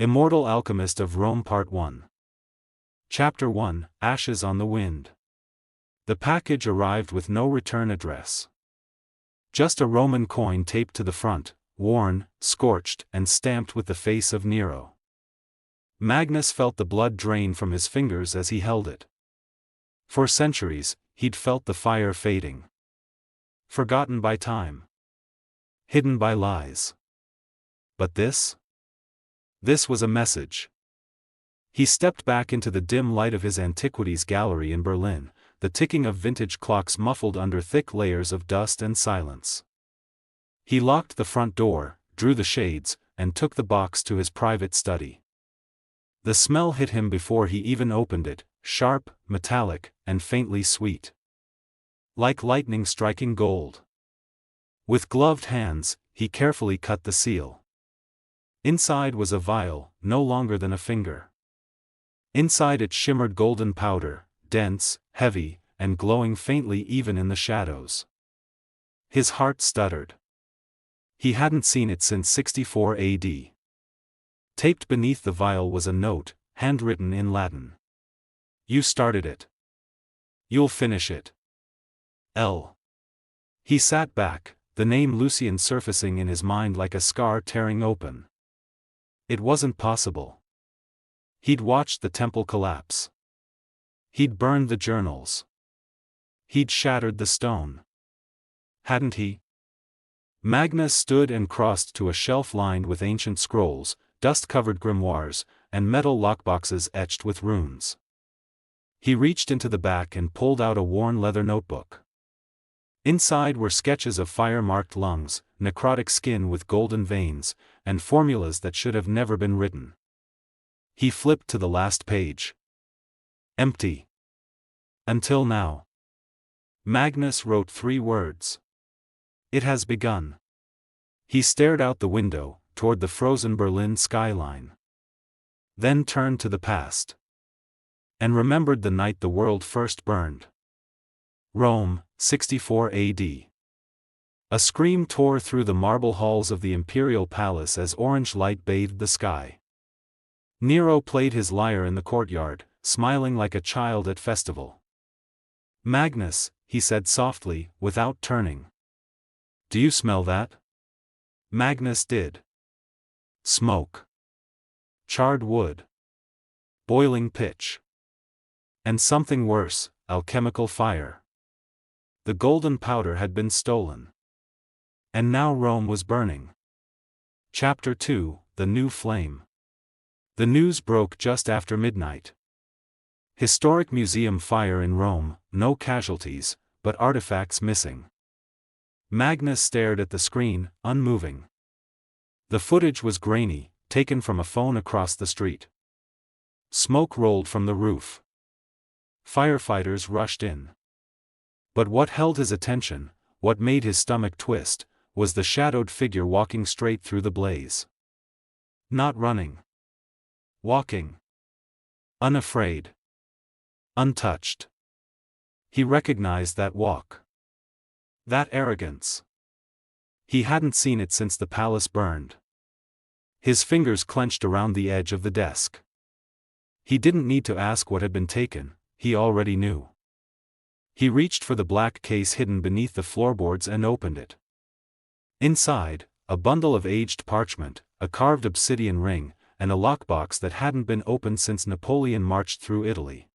Immortal Alchemist of Rome Part 1. Chapter 1, Ashes on the Wind. The package arrived with no return address. Just a Roman coin taped to the front, worn, scorched, and stamped with the face of Nero. Magnus felt the blood drain from his fingers as he held it. For centuries, he'd felt the fire fading. Forgotten by time. Hidden by lies. But this? This was a message. He stepped back into the dim light of his antiquities gallery in Berlin, the ticking of vintage clocks muffled under thick layers of dust and silence. He locked the front door, drew the shades, and took the box to his private study. The smell hit him before he even opened it, sharp, metallic, and faintly sweet. Like lightning striking gold. With gloved hands, he carefully cut the seal. Inside was a vial, no longer than a finger. Inside it shimmered golden powder, dense, heavy, and glowing faintly even in the shadows. His heart stuttered. He hadn't seen it since 64 AD. Taped beneath the vial was a note, handwritten in Latin. "You started it. You'll finish it. L." He sat back, the name Lucian surfacing in his mind like a scar tearing open. It wasn't possible. He'd watched the temple collapse. He'd burned the journals. He'd shattered the stone. Hadn't he? Magnus stood and crossed to a shelf lined with ancient scrolls, dust-covered grimoires, and metal lockboxes etched with runes. He reached into the back and pulled out a worn leather notebook. Inside were sketches of fire-marked lungs, necrotic skin with golden veins, and formulas that should have never been written. He flipped to the last page. Empty. Until now. Magnus wrote 3 words. It has begun. He stared out the window, toward the frozen Berlin skyline. Then turned to the past. And remembered the night the world first burned. Rome, 64 AD. A scream tore through the marble halls of the imperial palace as orange light bathed the sky. Nero played his lyre in the courtyard, smiling like a child at festival. "Magnus," he said softly, without turning. "Do you smell that?" Magnus did. Smoke. Charred wood. Boiling pitch. And something worse, alchemical fire. The golden powder had been stolen. And now Rome was burning. Chapter 2, The New Flame. The news broke just after midnight. Historic museum fire in Rome, no casualties, but artifacts missing. Magnus stared at the screen, unmoving. The footage was grainy, taken from a phone across the street. Smoke rolled from the roof. Firefighters rushed in. But what held his attention, what made his stomach twist, was the shadowed figure walking straight through the blaze. Not running. Walking. Unafraid. Untouched. He recognized that walk. That arrogance. He hadn't seen it since the palace burned. His fingers clenched around the edge of the desk. He didn't need to ask what had been taken, he already knew. He reached for the black case hidden beneath the floorboards and opened it. Inside, a bundle of aged parchment, a carved obsidian ring, and a lockbox that hadn't been opened since Napoleon marched through Italy.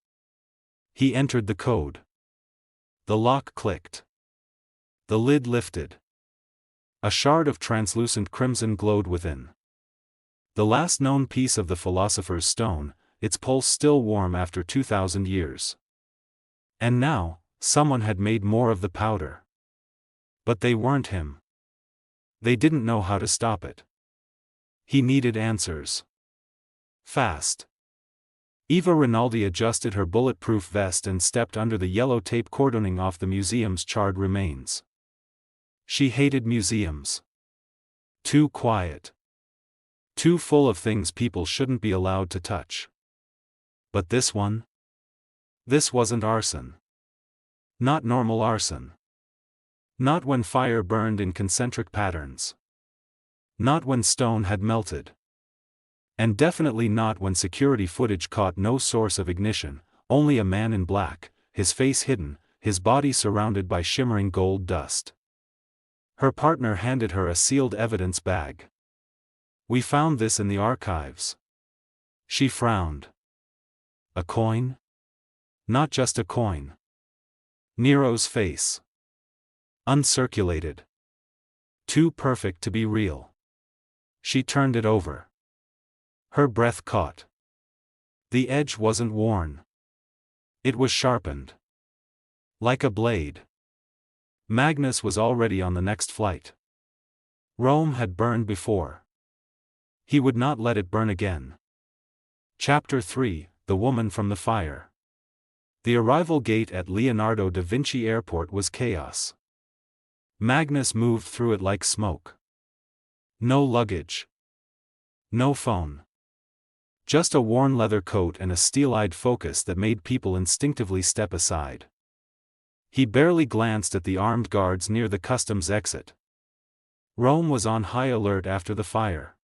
He entered the code. The lock clicked. The lid lifted. A shard of translucent crimson glowed within. The last known piece of the Philosopher's stone, its pulse still warm after 2,000 years. And now, someone had made more of the powder. But they weren't him. They didn't know how to stop it. He needed answers. Fast. Eva Rinaldi adjusted her bulletproof vest and stepped under the yellow tape cordoning off the museum's charred remains. She hated museums. Too quiet. Too full of things people shouldn't be allowed to touch. But this one? This wasn't arson. Not normal arson. Not when fire burned in concentric patterns. Not when stone had melted. And definitely not when security footage caught no source of ignition, only a man in black, his face hidden, his body surrounded by shimmering gold dust. Her partner handed her a sealed evidence bag. "We found this in the archives." She frowned. "A coin? Not just a coin." Nero's face. Uncirculated. Too perfect to be real. She turned it over. Her breath caught. The edge wasn't worn. It was sharpened. Like a blade. Magnus was already on the next flight. Rome had burned before. He would not let it burn again. Chapter 3, The Woman from the Fire. The arrival gate at Leonardo da Vinci Airport was chaos. Magnus moved through it like smoke. No luggage. No phone. Just a worn leather coat and a steel-eyed focus that made people instinctively step aside. He barely glanced at the armed guards near the customs exit. Rome was on high alert after the fire.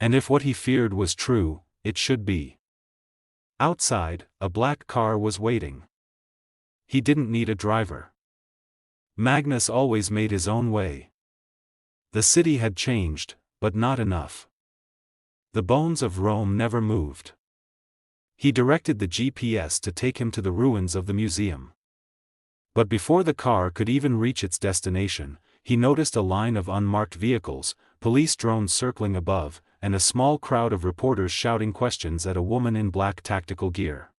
And if what he feared was true, it should be. Outside, a black car was waiting. He didn't need a driver. Magnus always made his own way. The city had changed, but not enough. The bones of Rome never moved. He directed the GPS to take him to the ruins of the museum. But before the car could even reach its destination, he noticed a line of unmarked vehicles, police drones circling above, and a small crowd of reporters shouting questions at a woman in black tactical gear.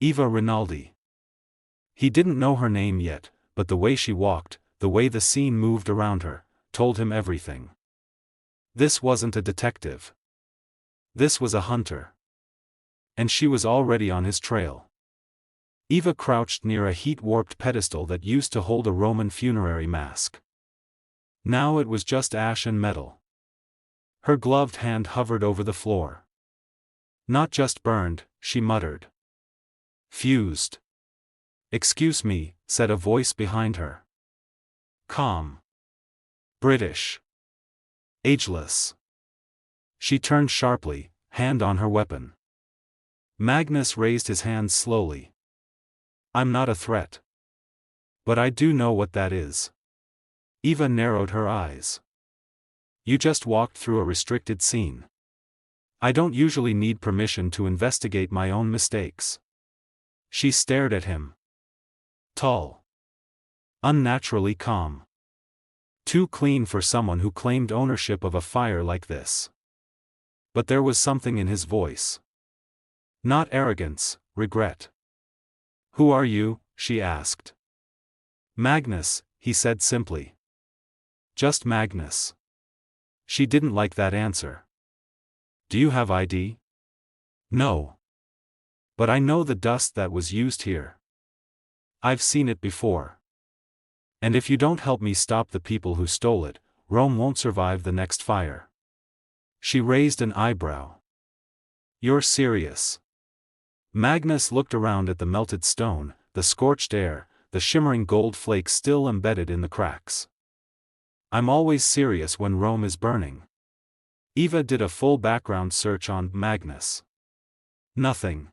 Eva Rinaldi. He didn't know her name yet, but the way she walked, the way the scene moved around her, told him everything. This wasn't a detective. This was a hunter. And she was already on his trail. Eva crouched near a heat-warped pedestal that used to hold a Roman funerary mask. Now it was just ash and metal. Her gloved hand hovered over the floor. "Not just burned," she muttered. "Fused." "Excuse me," said a voice behind her. Calm. British. Ageless. She turned sharply, hand on her weapon. Magnus raised his hand slowly. "I'm not a threat. But I do know what that is." Eva narrowed her eyes. "You just walked through a restricted scene. I don't usually need permission to investigate my own mistakes." She stared at him. Tall. Unnaturally calm. Too clean for someone who claimed ownership of a fire like this. But there was something in his voice. Not arrogance, regret. "Who are you?" she asked. "Magnus," he said simply. Just Magnus. She didn't like that answer. "Do you have ID?" "No. But I know the dust that was used here. I've seen it before. And if you don't help me stop the people who stole it, Rome won't survive the next fire." She raised an eyebrow. "You're serious?" Magnus looked around at the melted stone, the scorched air, the shimmering gold flakes still embedded in the cracks. "I'm always serious when Rome is burning." Eva did a full background search on Magnus. Nothing.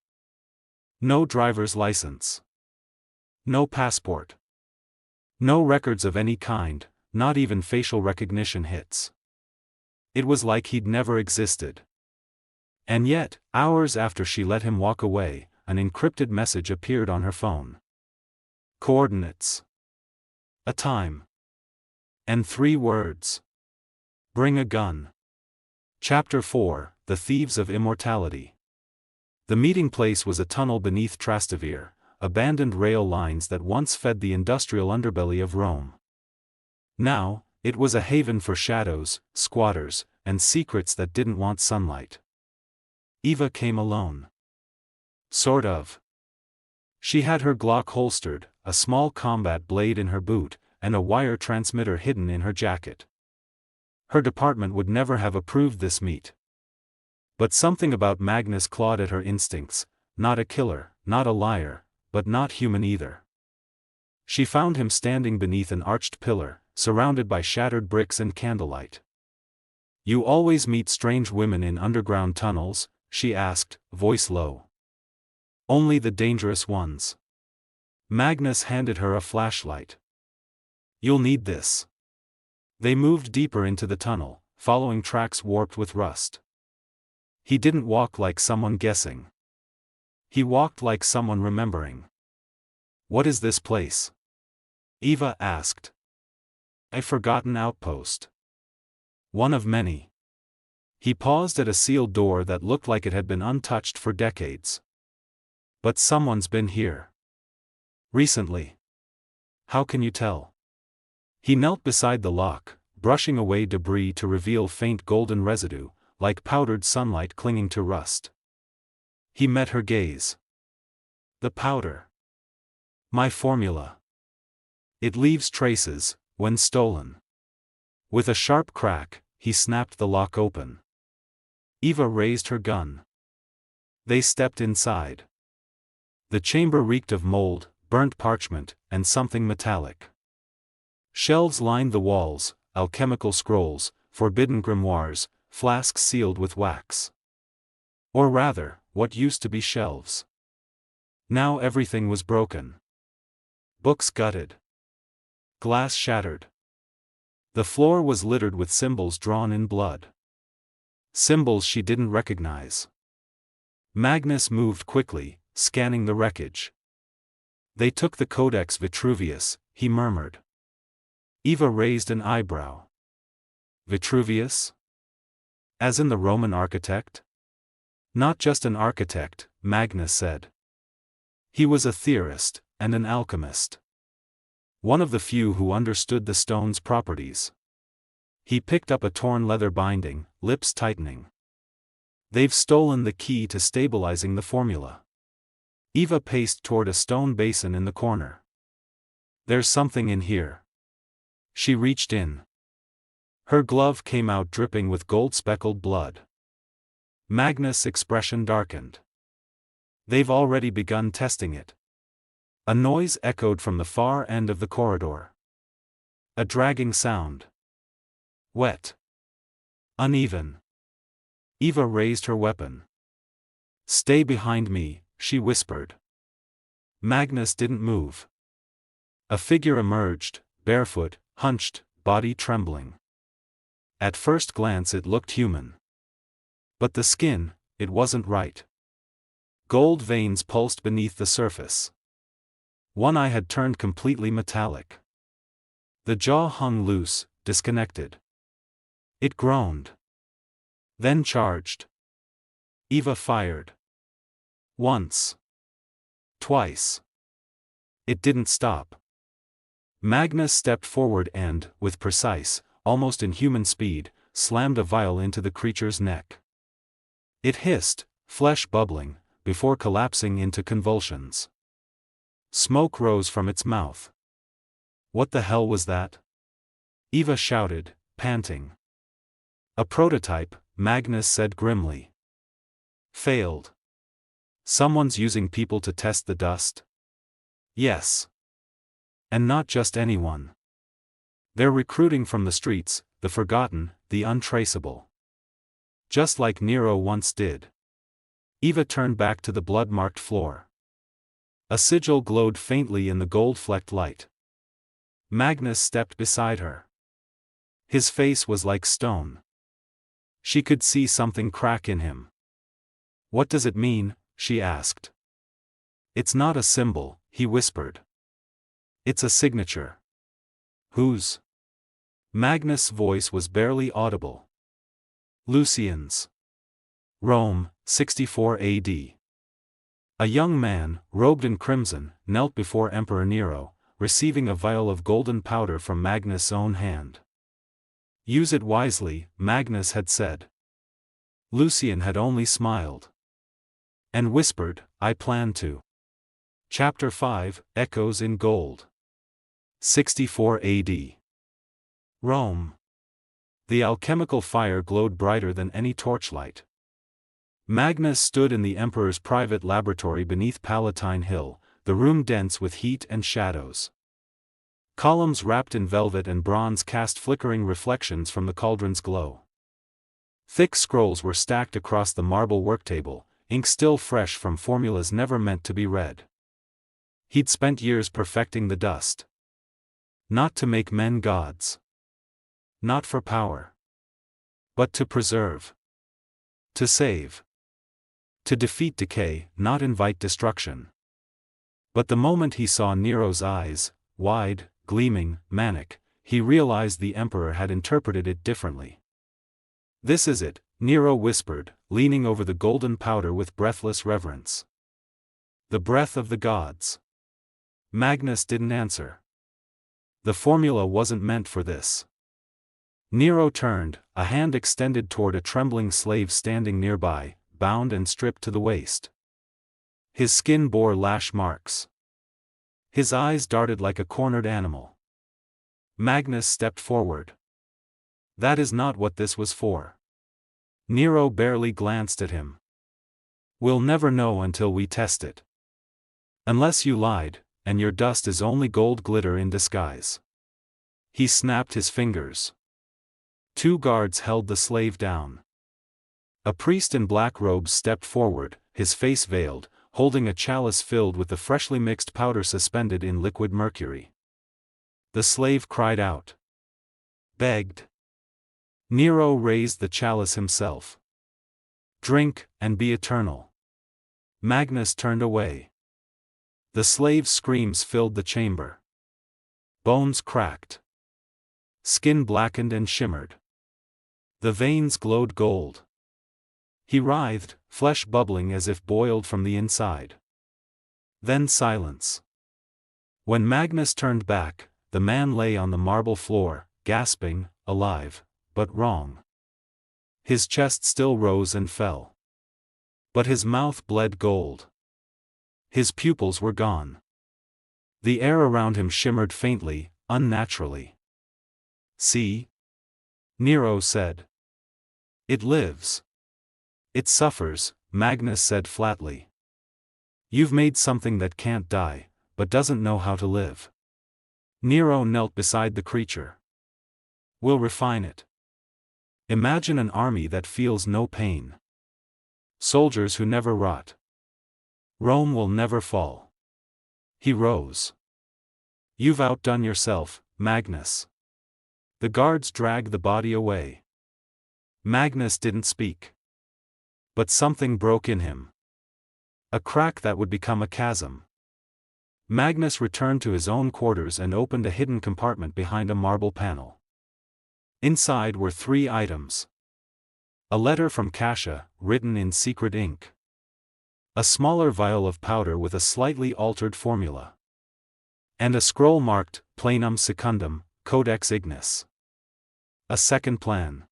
No driver's license. No passport. No records of any kind, not even facial recognition hits. It was like he'd never existed. And yet, hours after she let him walk away, an encrypted message appeared on her phone. Coordinates. A time. And 3 words. "Bring a gun." Chapter 4, The Thieves of Immortality. The meeting place was a tunnel beneath Trastevere, abandoned rail lines that once fed the industrial underbelly of Rome. Now, it was a haven for shadows, squatters, and secrets that didn't want sunlight. Eva came alone. Sort of. She had her Glock holstered, a small combat blade in her boot, and a wire transmitter hidden in her jacket. Her department would never have approved this meet. But something about Magnus clawed at her instincts, not a killer, not a liar, but not human either. She found him standing beneath an arched pillar, surrounded by shattered bricks and candlelight. You always meet strange women in underground tunnels? She asked, voice low. Only the dangerous ones. Magnus handed her a flashlight. You'll need this. They moved deeper into the tunnel, following tracks warped with rust. He didn't walk like someone guessing. He walked like someone remembering. What is this place? Eva asked. A forgotten outpost. One of many. He paused at a sealed door that looked like it had been untouched for decades. But someone's been here. Recently. How can you tell? He knelt beside the lock, brushing away debris to reveal faint golden residue, like powdered sunlight clinging to rust. He met her gaze. The powder. My formula. It leaves traces, when stolen. With a sharp crack, he snapped the lock open. Eva raised her gun. They stepped inside. The chamber reeked of mold, burnt parchment, and something metallic. Shelves lined the walls, alchemical scrolls, forbidden grimoires, flasks sealed with wax. Or rather, what used to be shelves. Now everything was broken. Books gutted. Glass shattered. The floor was littered with symbols drawn in blood. Symbols she didn't recognize. Magnus moved quickly, scanning the wreckage. They took the Codex Vitruvius, he murmured. Eva raised an eyebrow. Vitruvius? As in the Roman architect? Not just an architect, Magnus said. He was a theorist, and an alchemist. One of the few who understood the stone's properties. He picked up a torn leather binding, lips tightening. They've stolen the key to stabilizing the formula. Eva paced toward a stone basin in the corner. There's something in here. She reached in. Her glove came out dripping with gold-speckled blood. Magnus' expression darkened. They've already begun testing it. A noise echoed from the far end of the corridor. A dragging sound. Wet. Uneven. Eva raised her weapon. Stay behind me, she whispered. Magnus didn't move. A figure emerged, barefoot, hunched, body trembling. At first glance it looked human. But the skin, it wasn't right. Gold veins pulsed beneath the surface. One eye had turned completely metallic. The jaw hung loose, disconnected. It groaned. Then charged. Eva fired. Once. Twice. It didn't stop. Magnus stepped forward and, with precise, almost inhuman speed, slammed a vial into the creature's neck. It hissed, flesh bubbling, before collapsing into convulsions. Smoke rose from its mouth. What the hell was that? Eva shouted, panting. A prototype, Magnus said grimly. Failed. Someone's using people to test the dust? Yes. And not just anyone. They're recruiting from the streets, the forgotten, the untraceable. Just like Nero once did. Eva turned back to the blood-marked floor. A sigil glowed faintly in the gold-flecked light. Magnus stepped beside her. His face was like stone. She could see something crack in him. What does it mean? She asked. It's not a symbol, he whispered. It's a signature. Whose? Magnus' voice was barely audible. Lucian's. Rome, 64 AD. A young man, robed in crimson, knelt before Emperor Nero, receiving a vial of golden powder from Magnus' own hand. Use it wisely, Magnus had said. Lucian had only smiled. And whispered, I plan to. Chapter 5, Echoes in Gold. 64 AD. Rome. The alchemical fire glowed brighter than any torchlight. Magnus stood in the emperor's private laboratory beneath Palatine Hill, the room dense with heat and shadows. Columns wrapped in velvet and bronze cast flickering reflections from the cauldron's glow. Thick scrolls were stacked across the marble worktable, ink still fresh from formulas never meant to be read. He'd spent years perfecting the dust. Not to make men gods. Not for power. But to preserve. To save. To defeat decay, not invite destruction. But the moment he saw Nero's eyes, wide, gleaming, manic, he realized the emperor had interpreted it differently. "This is it," Nero whispered, leaning over the golden powder with breathless reverence. "The breath of the gods." Magnus didn't answer. The formula wasn't meant for this. Nero turned, a hand extended toward a trembling slave standing nearby, bound and stripped to the waist. His skin bore lash marks. His eyes darted like a cornered animal. Magnus stepped forward. "That is not what this was for." Nero barely glanced at him. "We'll never know until we test it. Unless you lied, and your dust is only gold glitter in disguise." He snapped his fingers. 2 guards held the slave down. A priest in black robes stepped forward, his face veiled, holding a chalice filled with the freshly mixed powder suspended in liquid mercury. The slave cried out. Begged. Nero raised the chalice himself. "Drink, and be eternal." Magnus turned away. The slave's screams filled the chamber. Bones cracked. Skin blackened and shimmered. The veins glowed gold. He writhed, flesh bubbling as if boiled from the inside. Then silence. When Magnus turned back, the man lay on the marble floor, gasping, alive, but wrong. His chest still rose and fell. But his mouth bled gold. His pupils were gone. The air around him shimmered faintly, unnaturally. "See?" Nero said. "It lives. It suffers," Magnus said flatly. "You've made something that can't die, but doesn't know how to live." Nero knelt beside the creature. "We'll refine it. Imagine an army that feels no pain. Soldiers who never rot. Rome will never fall." He rose. "You've outdone yourself, Magnus." The guards dragged the body away. Magnus didn't speak. But something broke in him. A crack that would become a chasm. Magnus returned to his own quarters and opened a hidden compartment behind a marble panel. Inside were 3 items. A letter from Cassia, written in secret ink. A smaller vial of powder with a slightly altered formula. And a scroll marked, Planum Secundum, Codex Ignis. A second plan.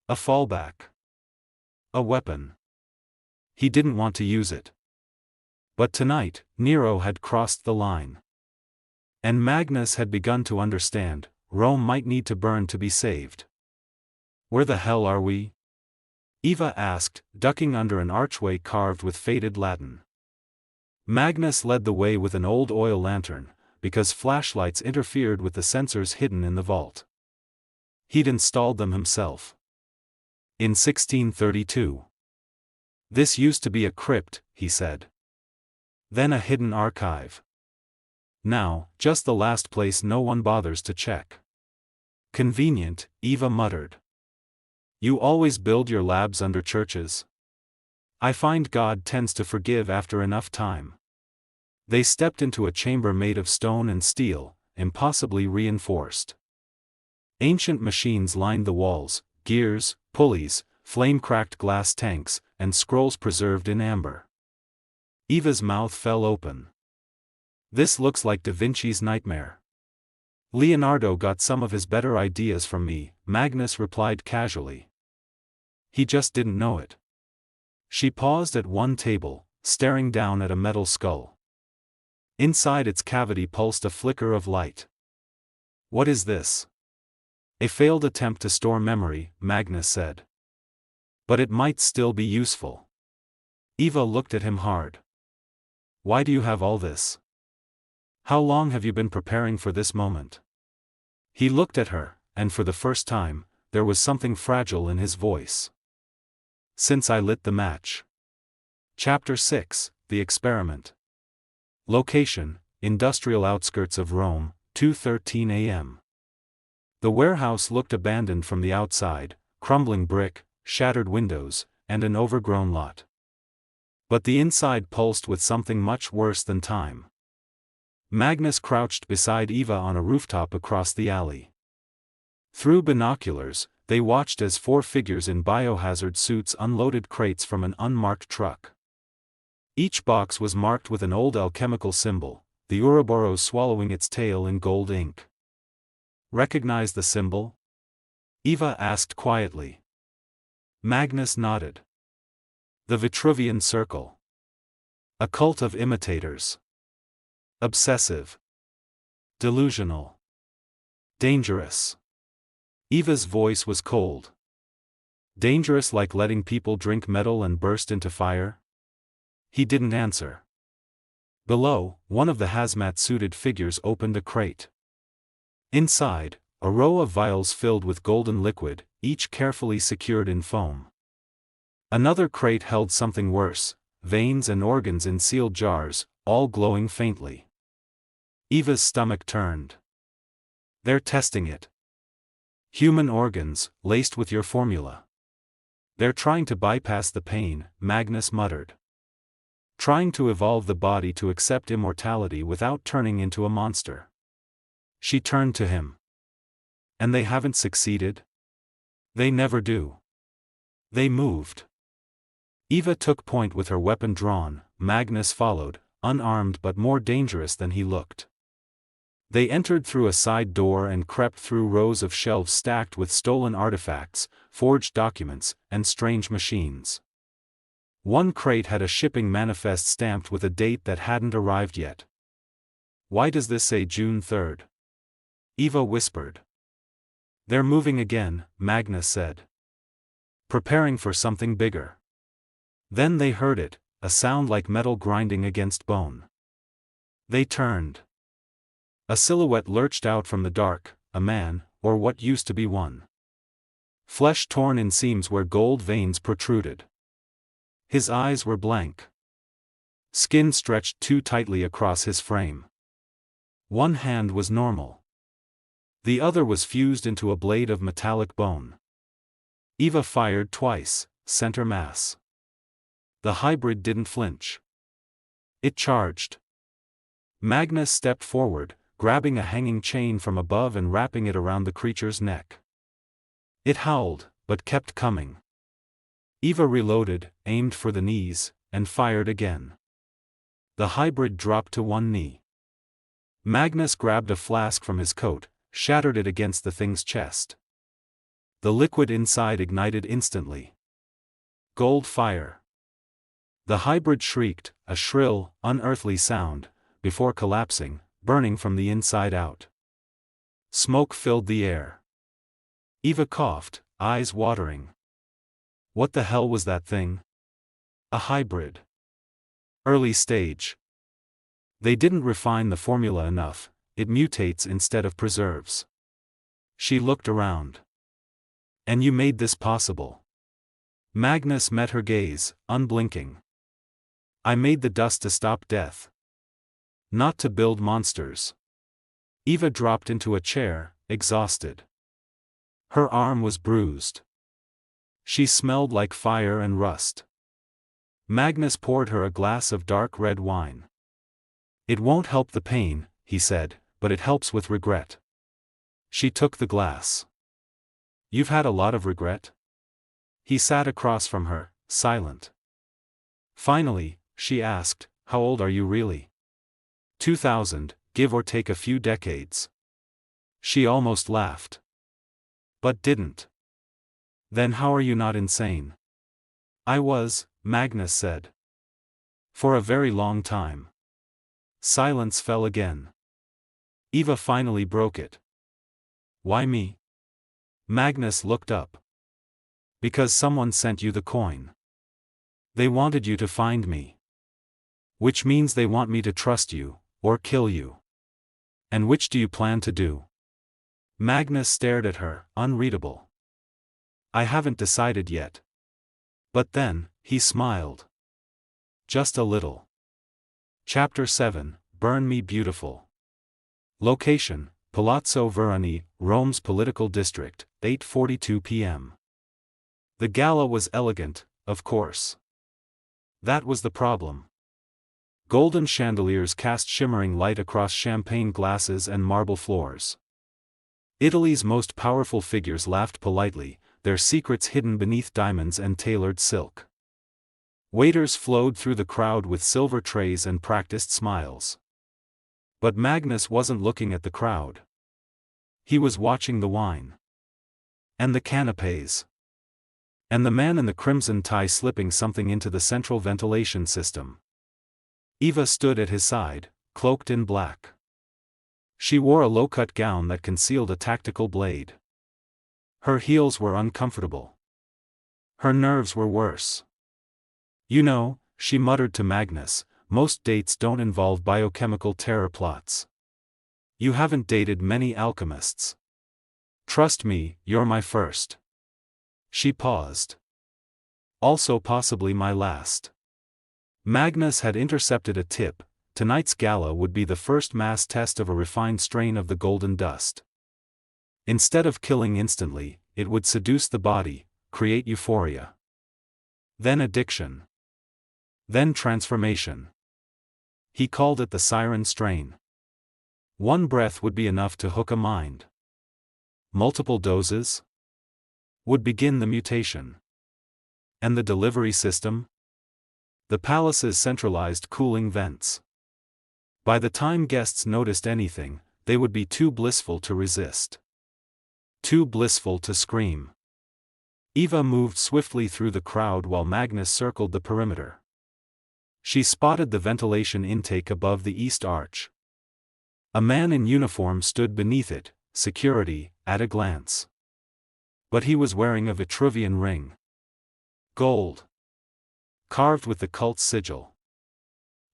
A fallback. A weapon. He didn't want to use it. But tonight, Nero had crossed the line. And Magnus had begun to understand, Rome might need to burn to be saved. "Where the hell are we?" Eva asked, ducking under an archway carved with faded Latin. Magnus led the way with an old oil lantern, because flashlights interfered with the sensors hidden in the vault. He'd installed them himself. In 1632. "This used to be a crypt," he said. "Then a hidden archive. Now, just the last place no one bothers to check." "Convenient," Eva muttered. "You always build your labs under churches." "I find God tends to forgive after enough time." They stepped into a chamber made of stone and steel, impossibly reinforced. Ancient machines lined the walls, gears, pulleys, flame-cracked glass tanks, and scrolls preserved in amber. Eva's mouth fell open. "This looks like Da Vinci's nightmare." "Leonardo got some of his better ideas from me," Magnus replied casually. "He just didn't know it." She paused at one table, staring down at a metal skull. Inside its cavity pulsed a flicker of light. "What is this?" "A failed attempt to store memory," Magnus said. "But it might still be useful." Eva looked at him hard. "Why do you have all this? How long have you been preparing for this moment?" He looked at her, and for the first time, there was something fragile in his voice. Since I lit the match. Chapter 6, The Experiment. Location, industrial outskirts of Rome, 2:13 a.m. The warehouse looked abandoned from the outside, crumbling brick, shattered windows, and an overgrown lot. But the inside pulsed with something much worse than time. Magnus crouched beside Eva on a rooftop across the alley. Through binoculars, they watched as 4 figures in biohazard suits unloaded crates from an unmarked truck. Each box was marked with an old alchemical symbol, the Ouroboros swallowing its tail in gold ink. "Recognize the symbol?" Eva asked quietly. Magnus nodded. "The Vitruvian Circle. A cult of imitators. Obsessive. Delusional. Dangerous." Eva's voice was cold. "Dangerous like letting people drink metal and burst into fire?" He didn't answer. Below, one of the hazmat-suited figures opened a crate. Inside, a row of vials filled with golden liquid, each carefully secured in foam. Another crate held something worse, veins and organs in sealed jars, all glowing faintly. Eva's stomach turned. "They're testing it. Human organs, laced with your formula. They're trying to bypass the pain," Magnus muttered. "Trying to evolve the body to accept immortality without turning into a monster." She turned to him. "And they haven't succeeded?" "They never do." They moved. Eva took point with her weapon drawn, Magnus followed, unarmed but more dangerous than he looked. They entered through a side door and crept through rows of shelves stacked with stolen artifacts, forged documents, and strange machines. One crate had a shipping manifest stamped with a date that hadn't arrived yet. "Why does this say June 3rd? Eva whispered. "They're moving again," Magnus said. "Preparing for something bigger." Then they heard it, a sound like metal grinding against bone. They turned. A silhouette lurched out from the dark, a man, or what used to be one. Flesh torn in seams where gold veins protruded. His eyes were blank. Skin stretched too tightly across his frame. One hand was normal. The other was fused into a blade of metallic bone. Eva fired twice, center mass. The hybrid didn't flinch. It charged. Magnus stepped forward, grabbing a hanging chain from above and wrapping it around the creature's neck. It howled, but kept coming. Eva reloaded, aimed for the knees, and fired again. The hybrid dropped to one knee. Magnus grabbed a flask from his coat, shattered it against the thing's chest. The liquid inside ignited instantly. Gold fire. The hybrid shrieked, a shrill, unearthly sound, before collapsing, burning from the inside out. Smoke filled the air. Eva coughed, eyes watering. What the hell was that thing? A hybrid. Early stage. They didn't refine the formula enough, it mutates instead of preserves. She looked around. "And you made this possible?" Magnus met her gaze, unblinking. "I made the dust to stop death. Not to build monsters." Eva dropped into a chair, exhausted. Her arm was bruised. She smelled like fire and rust. Magnus poured her a glass of dark red wine. "It won't help the pain," he said, "but it helps with regret." She took the glass. "You've had a lot of regret?" He sat across from her, silent. Finally, she asked, "How old are you really?" 2000, give or take a few decades. She almost laughed. But didn't. "Then how are you not insane?" "I was," Magnus said. "For a very long time." Silence fell again. Eva finally broke it. "Why me?" Magnus looked up. "Because someone sent you the coin. They wanted you to find me. Which means they want me to trust you, or kill you. And which do you plan to do?" Magnus stared at her, unreadable. I haven't decided yet. But then, he smiled. Just a little. Chapter 7, Burn Me Beautiful. Location, Palazzo Verani, Rome's political district, 8:42 p.m. The gala was elegant, of course. That was the problem. Golden chandeliers cast shimmering light across champagne glasses and marble floors. Italy's most powerful figures laughed politely, their secrets hidden beneath diamonds and tailored silk. Waiters flowed through the crowd with silver trays and practiced smiles. But Magnus wasn't looking at the crowd. He was watching the wine. And the canapés. And the man in the crimson tie slipping something into the central ventilation system. Eva stood at his side, cloaked in black. She wore a low-cut gown that concealed a tactical blade. Her heels were uncomfortable. Her nerves were worse. You know, she muttered to Magnus, most dates don't involve biochemical terror plots. You haven't dated many alchemists. Trust me, you're my first. She paused. Also possibly my last. Magnus had intercepted a tip. Tonight's gala would be the first mass test of a refined strain of the golden dust. Instead of killing instantly, it would seduce the body, create euphoria. Then addiction. Then transformation. He called it the siren strain. One breath would be enough to hook a mind. Multiple doses would begin the mutation. And the delivery system? The palace's centralized cooling vents. By the time guests noticed anything, they would be too blissful to resist. Too blissful to scream. Eva moved swiftly through the crowd while Magnus circled the perimeter. She spotted the ventilation intake above the east arch. A man in uniform stood beneath it, security, at a glance. But he was wearing a Vitruvian ring. Gold. Carved with the cult's sigil.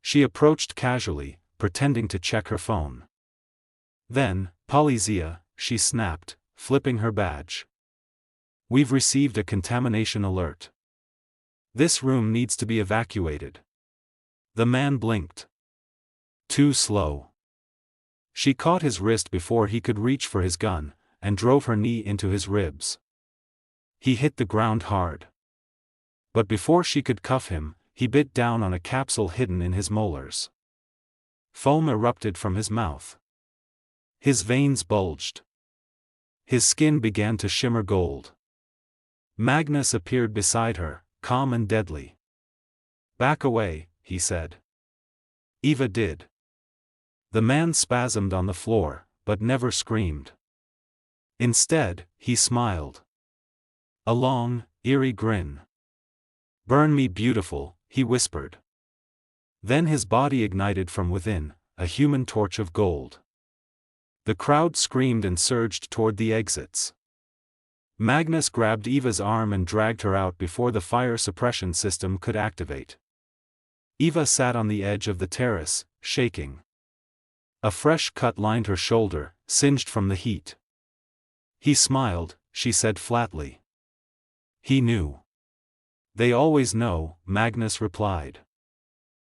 She approached casually, pretending to check her phone. Then, Polyzia, she snapped, flipping her badge. We've received a contamination alert. This room needs to be evacuated. The man blinked. Too slow. She caught his wrist before he could reach for his gun, and drove her knee into his ribs. He hit the ground hard. But before she could cuff him, he bit down on a capsule hidden in his molars. Foam erupted from his mouth. His veins bulged. His skin began to shimmer gold. Magnus appeared beside her, calm and deadly. Back away, he said. Eva did. The man spasmed on the floor, but never screamed. Instead, he smiled. A long, eerie grin. Burn me beautiful, he whispered. Then his body ignited from within, a human torch of gold. The crowd screamed and surged toward the exits. Magnus grabbed Eva's arm and dragged her out before the fire suppression system could activate. Eva sat on the edge of the terrace, shaking. A fresh cut lined her shoulder, singed from the heat. He smiled, she said flatly. He knew. They always know, Magnus replied.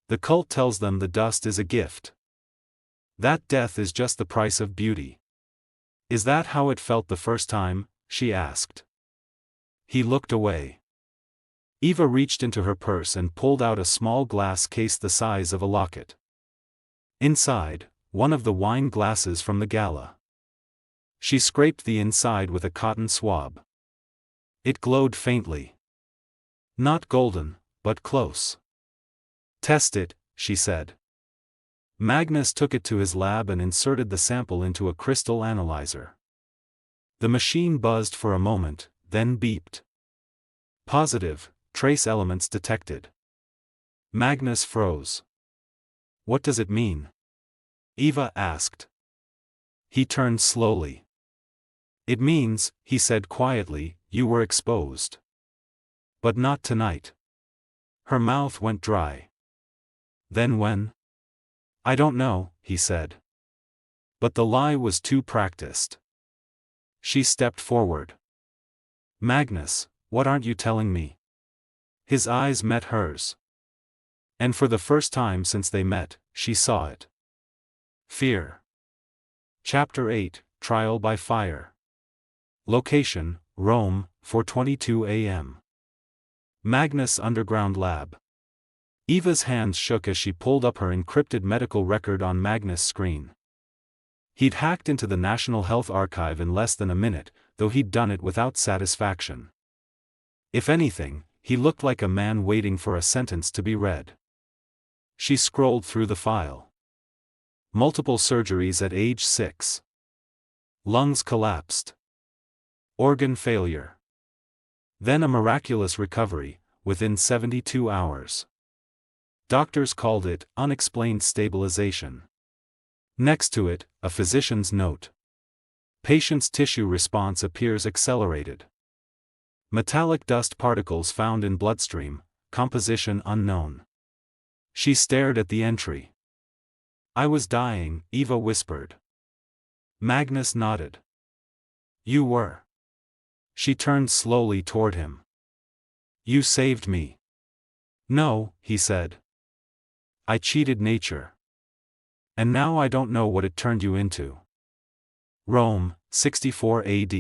The cult tells them the dust is a gift. That death is just the price of beauty. Is that how it felt the first time? She asked. He looked away. Eva reached into her purse and pulled out a small glass case the size of a locket. Inside, one of the wine glasses from the gala. She scraped the inside with a cotton swab. It glowed faintly. Not golden, but close. Test it, she said. Magnus took it to his lab and inserted the sample into a crystal analyzer. The machine buzzed for a moment, then beeped. Positive, trace elements detected. Magnus froze. What does it mean? Eva asked. He turned slowly. It means, he said quietly, you were exposed. But not tonight. Her mouth went dry. Then when? I don't know, he said. But the lie was too practiced. She stepped forward. Magnus, what aren't you telling me? His eyes met hers. And for the first time since they met, she saw it. Fear. Chapter 8, Trial by Fire. Location, Rome, 4:22 a.m. Magnus Underground Lab. Eva's hands shook as she pulled up her encrypted medical record on Magnus' screen. He'd hacked into the National Health Archive in less than a minute, though he'd done it without satisfaction. If anything, he looked like a man waiting for a sentence to be read. She scrolled through the file. Multiple surgeries at age 6. Lungs collapsed. Organ failure. Then a miraculous recovery, within 72 hours. Doctors called it unexplained stabilization. Next to it, a physician's note. Patient's tissue response appears accelerated. Metallic dust particles found in bloodstream, composition unknown. She stared at the entry. I was dying, Eva whispered. Magnus nodded. You were. She turned slowly toward him. You saved me. No, he said. I cheated nature. And now I don't know what it turned you into. Rome, 64 AD.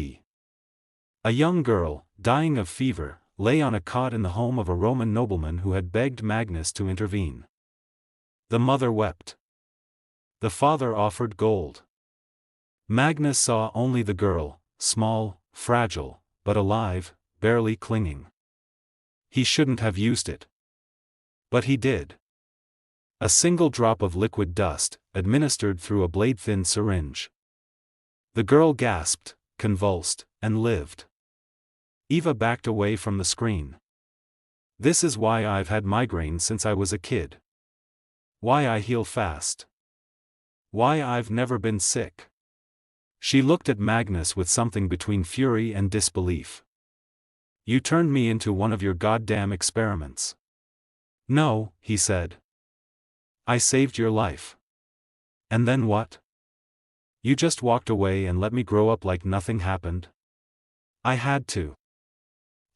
A young girl, dying of fever, lay on a cot in the home of a Roman nobleman who had begged Magnus to intervene. The mother wept. The father offered gold. Magnus saw only the girl, small, fragile, but alive, barely clinging. He shouldn't have used it. But he did. A single drop of liquid dust, administered through a blade-thin syringe. The girl gasped, convulsed, and lived. Eva backed away from the screen. This is why I've had migraines since I was a kid. Why I heal fast. Why I've never been sick. She looked at Magnus with something between fury and disbelief. You turned me into one of your goddamn experiments. No, he said. I saved your life. And then what? You just walked away and let me grow up like nothing happened? I had to.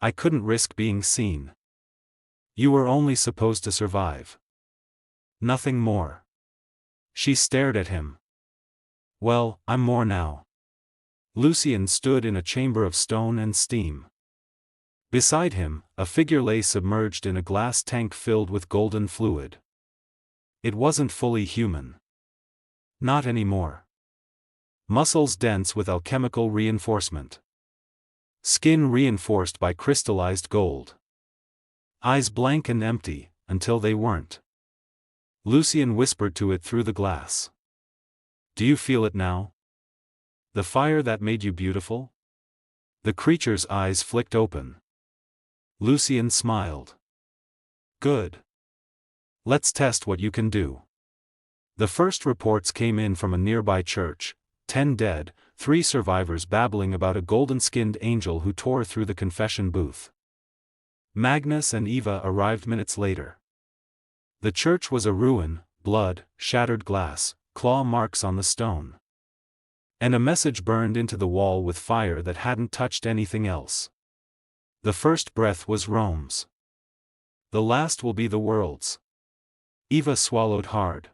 I couldn't risk being seen. You were only supposed to survive. Nothing more. She stared at him. Well, I'm more now. Lucian stood in a chamber of stone and steam. Beside him, a figure lay submerged in a glass tank filled with golden fluid. It wasn't fully human. Not anymore. Muscles dense with alchemical reinforcement. Skin reinforced by crystallized gold. Eyes blank and empty, until they weren't. Lucian whispered to it through the glass. Do you feel it now? The fire that made you beautiful? The creature's eyes flicked open. Lucian smiled. Good. Let's test what you can do. The first reports came in from a nearby church, 10 dead, 3 survivors babbling about a golden-skinned angel who tore through the confession booth. Magnus and Eva arrived minutes later. The church was a ruin, blood, shattered glass, claw marks on the stone. And a message burned into the wall with fire that hadn't touched anything else. The first breath was Rome's. The last will be the world's. Eva swallowed hard.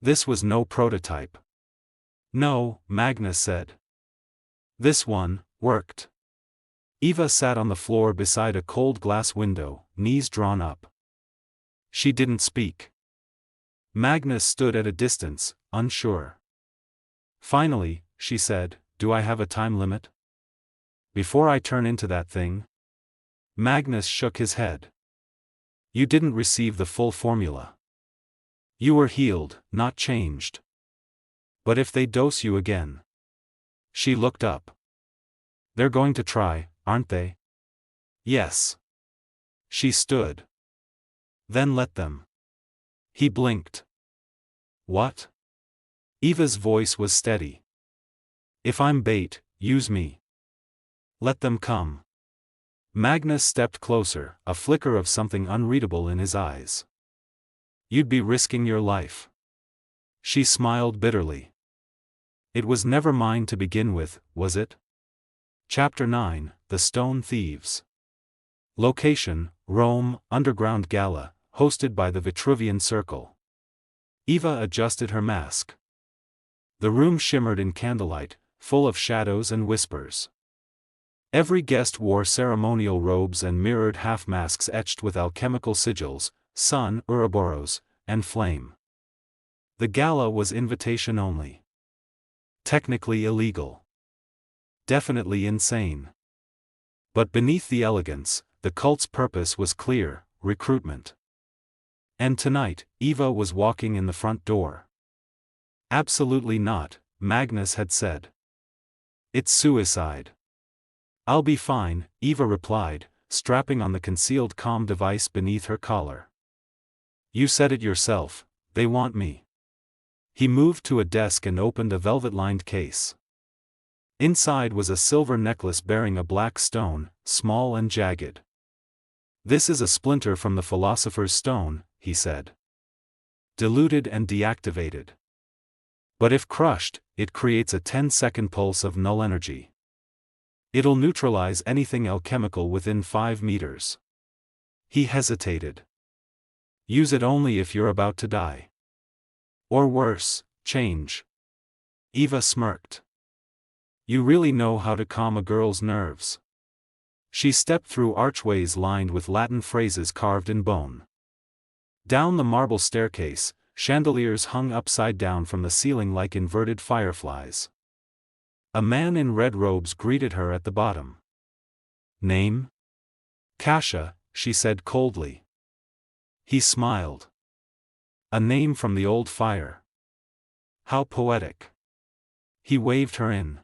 This was no prototype. No, Magnus said. This one worked. Eva sat on the floor beside a cold glass window, knees drawn up. She didn't speak. Magnus stood at a distance, unsure. Finally, she said, do I have a time limit? Before I turn into that thing? Magnus shook his head. You didn't receive the full formula. You were healed, not changed. But if they dose you again? She looked up. They're going to try, aren't they? Yes. She stood. Then let them. He blinked. What? Eva's voice was steady. If I'm bait, use me. Let them come. Magnus stepped closer, a flicker of something unreadable in his eyes. You'd be risking your life. She smiled bitterly. It was never mine to begin with, was it? Chapter 9, The Stone Thieves. Location, Rome, underground gala, hosted by the Vitruvian Circle. Eva adjusted her mask. The room shimmered in candlelight, full of shadows and whispers. Every guest wore ceremonial robes and mirrored half-masks etched with alchemical sigils, sun, Ouroboros, and flame. The gala was invitation only. Technically illegal. Definitely insane. But beneath the elegance, the cult's purpose was clear: recruitment. And tonight, Eva was walking in the front door. Absolutely not, Magnus had said. It's suicide. I'll be fine, Eva replied, strapping on the concealed comm device beneath her collar. You said it yourself, they want me. He moved to a desk and opened a velvet-lined case. Inside was a silver necklace bearing a black stone, small and jagged. This is a splinter from the Philosopher's Stone, he said. Diluted and deactivated. But if crushed, it creates a 10-second pulse of null energy. It'll neutralize anything alchemical within 5 meters. He hesitated. Use it only if you're about to die. Or worse, change. Eva smirked. You really know how to calm a girl's nerves. She stepped through archways lined with Latin phrases carved in bone. Down the marble staircase, chandeliers hung upside down from the ceiling like inverted fireflies. A man in red robes greeted her at the bottom. Name? Kasha, she said coldly. He smiled. A name from the old fire. How poetic. He waved her in.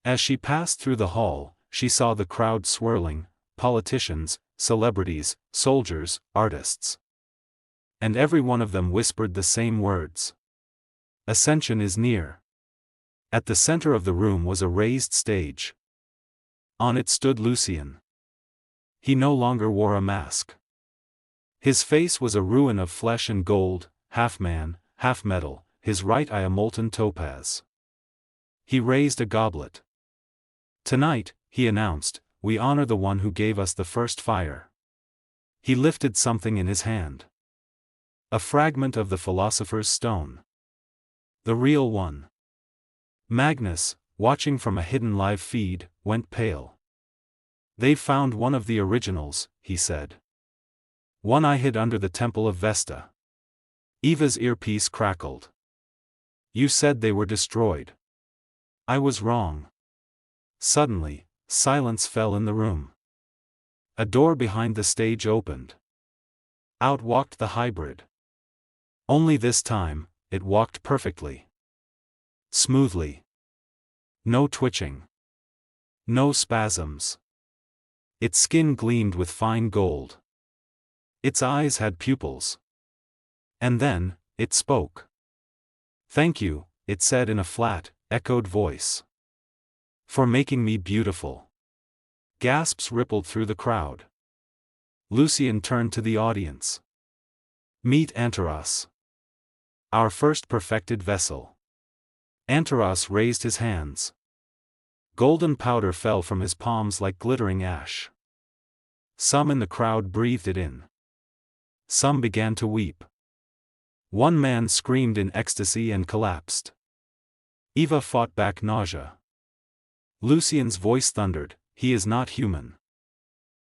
As she passed through the hall, she saw the crowd swirling: politicians, celebrities, soldiers, artists. And every one of them whispered the same words. Ascension is near. At the center of the room was a raised stage. On it stood Lucian. He no longer wore a mask. His face was a ruin of flesh and gold, half man, half metal, his right eye a molten topaz. He raised a goblet. Tonight, he announced, we honor the one who gave us the first fire. He lifted something in his hand. A fragment of the Philosopher's Stone. The real one. Magnus, watching from a hidden live feed, went pale. They've found one of the originals, he said. One I hid under the Temple of Vesta. Eva's earpiece crackled. You said they were destroyed. I was wrong. Suddenly, silence fell in the room. A door behind the stage opened. Out walked the hybrid. Only this time, it walked perfectly. Smoothly. No twitching. No spasms. Its skin gleamed with fine gold. Its eyes had pupils. And then, it spoke. Thank you, it said in a flat, echoed voice. For making me beautiful. Gasps rippled through the crowd. Lucian turned to the audience. Meet Antaras. Our first perfected vessel. Antaras raised his hands. Golden powder fell from his palms like glittering ash. Some in the crowd breathed it in. Some began to weep. One man screamed in ecstasy and collapsed. Eva fought back nausea. Lucian's voice thundered, he is not human.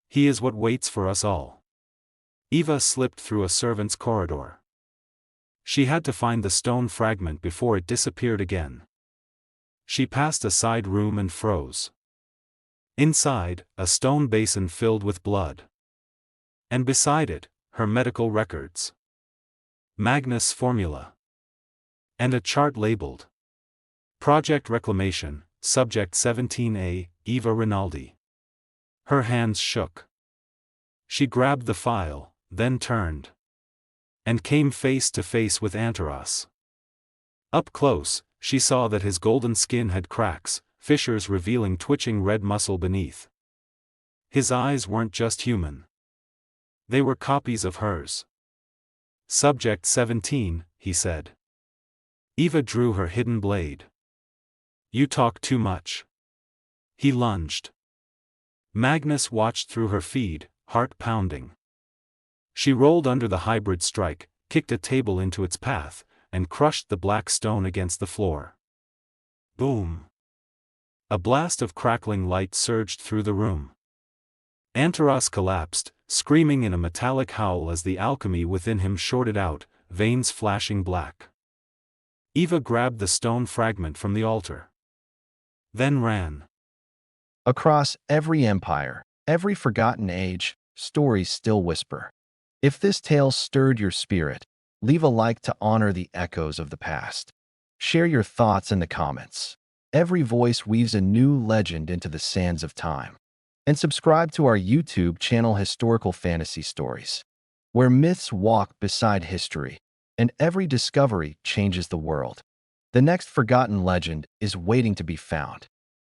He is what waits for us all. Eva slipped through a servant's corridor. She had to find the stone fragment before it disappeared again. She passed a side room and froze. Inside, a stone basin filled with blood. And beside it, her medical records. Magnus' formula. And a chart labeled Project Reclamation, Subject 17A, Eva Rinaldi. Her hands shook. She grabbed the file, then turned. And came face to face with Antaras. Up close, she saw that his golden skin had cracks, fissures revealing twitching red muscle beneath. His eyes weren't just human. They were copies of hers. Subject 17, he said. Eva drew her hidden blade. You talk too much. He lunged. Magnus watched through her feed, heart pounding. She rolled under the hybrid strike, kicked a table into its path, and crushed the black stone against the floor. Boom! A blast of crackling light surged through the room. Antaras collapsed, screaming in a metallic howl as the alchemy within him shorted out, veins flashing black. Eva grabbed the stone fragment from the altar. Then ran. Across every empire, every forgotten age, stories still whisper. If this tale stirred your spirit, leave a like to honor the echoes of the past. Share your thoughts in the comments. Every voice weaves a new legend into the sands of time. And subscribe to our YouTube channel Historical Fantasy Stories, where myths walk beside history, and every discovery changes the world. The next forgotten legend is waiting to be found.